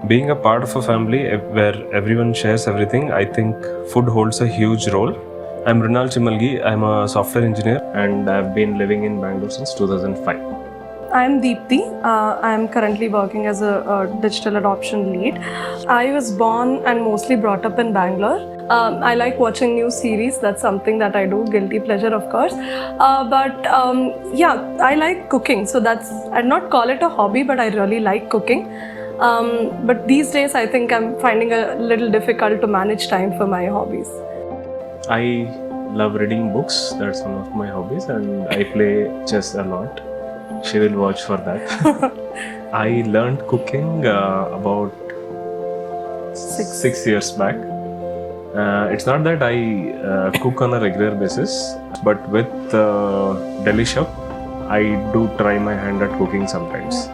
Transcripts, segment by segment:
Being a part of a family where everyone shares everything, I think food holds a huge role. I'm Mrunal Chimmalagi. I'm a software engineer and I've been living in Bangalore since 2005. I'm Deepthi. I'm currently working as a digital adoption lead. I was born and mostly brought up in Bangalore. I like watching new series. That's something that I do. Guilty pleasure, of course. I like cooking. So I'd not call it a hobby, but I really like cooking. But these days, I think I'm finding a little difficult to manage time for my hobbies. I love reading books. That's one of my hobbies, and I play chess a lot. She will watch for that. I learned cooking about 6 years back. It's not that I cook on a regular basis, but with Deli Shop, I do try my hand at cooking sometimes.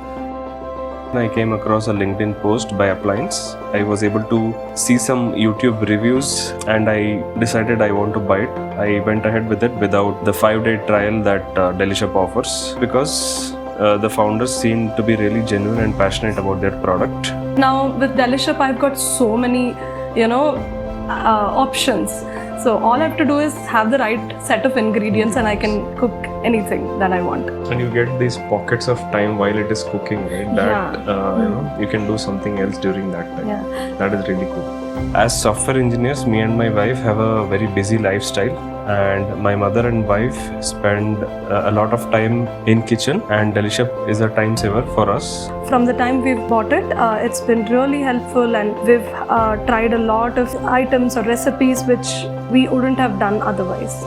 I came across a LinkedIn post by Upliance. I was able to see some YouTube reviews and I decided I want to buy it. I went ahead with it without the 5-day trial that Deli Shop offers because the founders seem to be really genuine and passionate about their product. Now with Deli Shop, I've got so many, options. So all I have to do is have the right set of ingredients and I can cook anything that I want. And you get these pockets of time while it is cooking, right? That you can do something else during that time. Yeah. That is really cool. As software engineers, me and my wife have a very busy lifestyle, and my mother and wife spend a lot of time in kitchen, and Deli Shop is a time saver for us. From the time we've bought it, it's been really helpful, and we've tried a lot of items or recipes which we wouldn't have done otherwise.